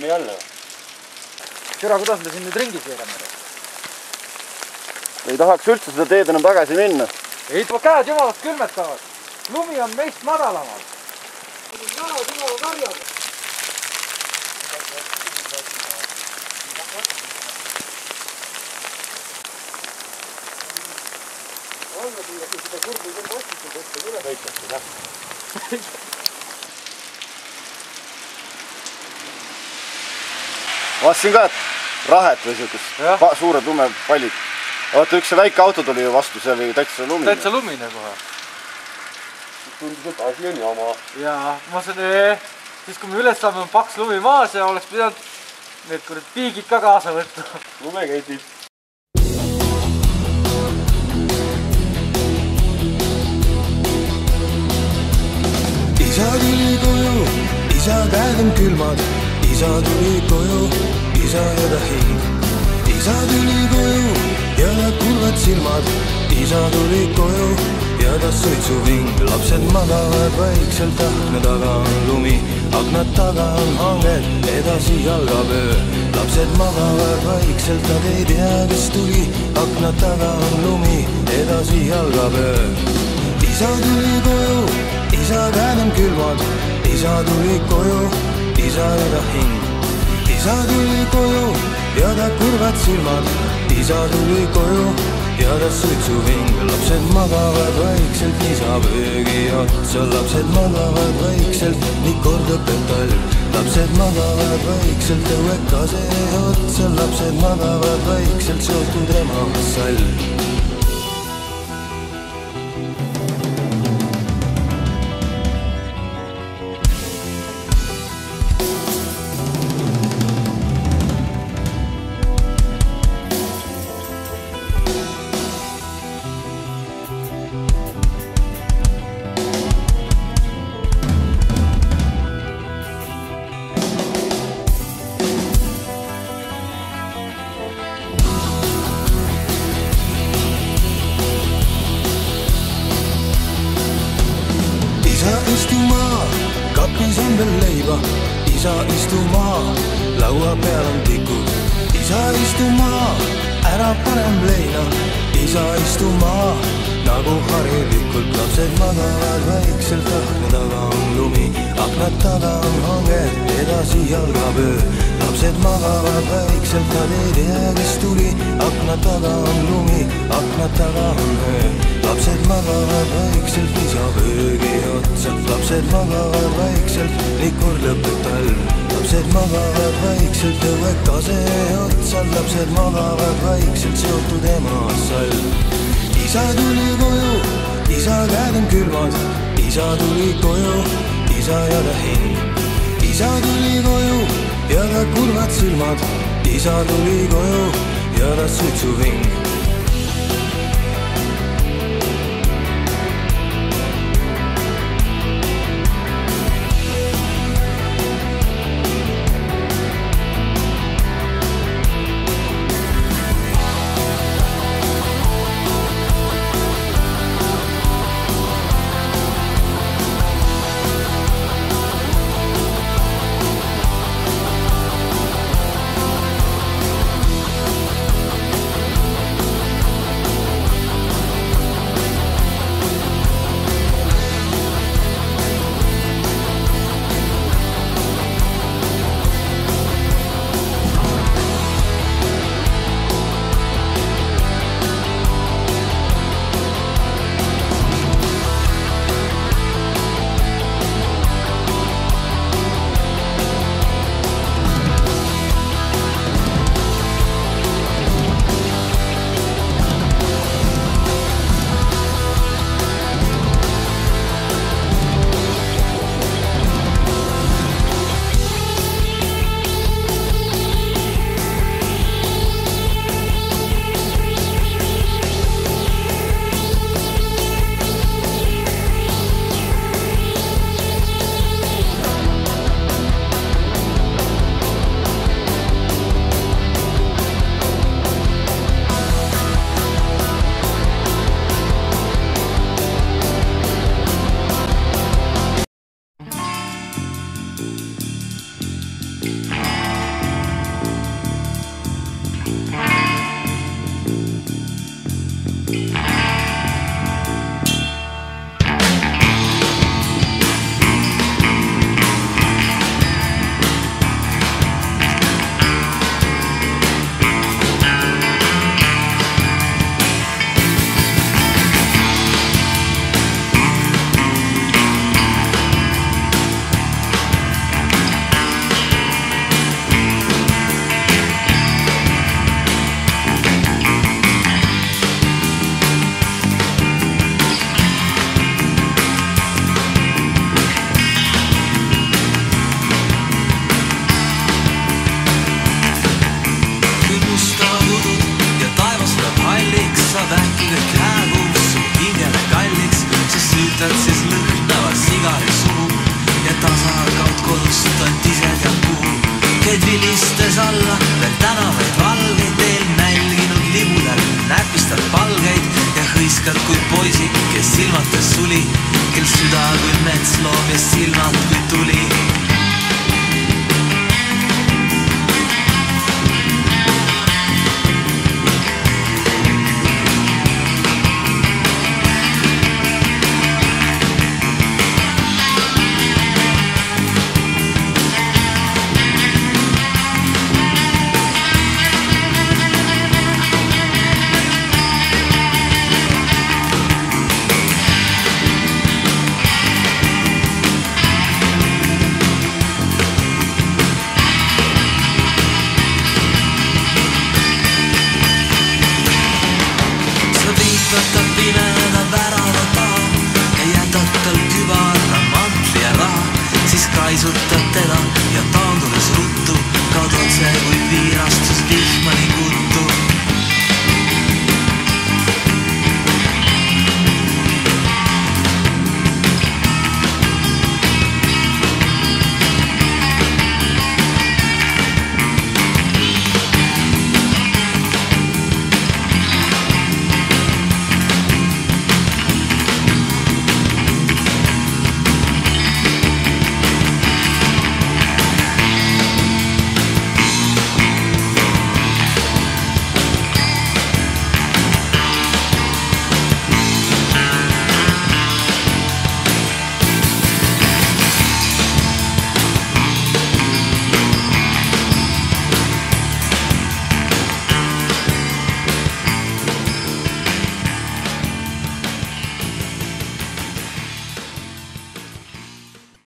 Me jälle. Türa, kuidas me siin nüüd ringi keerame? Ei tahaks üldse seda teed enam tagasi minna. Ei, käed jumalad külmetavad. Lumi on meist madalamal. Jalad jumala karjad. Alla tuua, kui seda kurbi küll vastitud, et üle väikselt, jah. Vaatasin ka, et rahet või siukest suured lumepallid. Vaata, üks see väike auto tuli ju vastu, see oli täitsa lumine. Täitsa lumine kohe. Tundus, et asi on jama. Jaa, ma saan, siis kui me üles saame, on paks lumi maas ja oleks pidanud need kurat piigid ka kaasa võtta. Lumekeitid. Isa tuli koju, isa käed on külmad. Isa tuli koju, isa ja ta hing. Isa tuli koju ja ta kurvad silmad. Isa tuli koju ja ta suitsuving. Lapsed magavad vaikselt, akna taga on lumi. Aknad taga on hanged, edasi jalgab öö. Lapsed magavad vaikselt, nad ei tea, kes tuli. Aknad taga on lumi, edasi jalgab öö. Isa tuli koju, isa käed on külmad. Isa tuli koju, isa ja ta hing. Isa tuli koju ja ta kurvad silmad. Isa tuli koju ja ta suitsuving. Lapsed magavad vaikselt, nii saab öögi otsa. Lapsed magavad vaikselt, nii kordab talv. Lapsed magavad vaikselt, õuekase otsa. Lapsed magavad vaikselt, seotud ema sall. Kapis on veel leiba, isa istu maa, laua peal on tikud. Isa istu maa, ära panem leina. Isa istu maa, nagu harilikult. Lapsed magavad vaikselt, akna taga on lumi. Aknad taga on hanged, edasi jalgab öö. Lapsed magavad vaikselt, nad ei tea, kes tuli. Aknad taga on lumi, aknad taga on öö. Lapsed magavad vaikselt, nii saab öögi otsa. Lapsed magavad vaikselt, nii kord lõpeb talv. Lapsed magavad vaikselt, õuekase otsa. Lapsed magavad vaikselt, seotud ema sall. Isa tuli koju, isa käed on külmad. Isa tuli koju, isa ja ta hing. Isa tuli koju ja ta kurvad silmad. Isa tuli koju ja ta suitsuving. vilistes alla veel tänavaid valgeid teel nälginud libudel näpistad palgeid ja hõiskad kui poisid, kes silmates suli, kel süda kui metsloom ja silmad kui tuli. Võtab pimeda värava taha ja jätad tal kübara, mantli ja raha, siis kaisutad teda ja taandudes ruttu kaod otse kui viirastus vihmani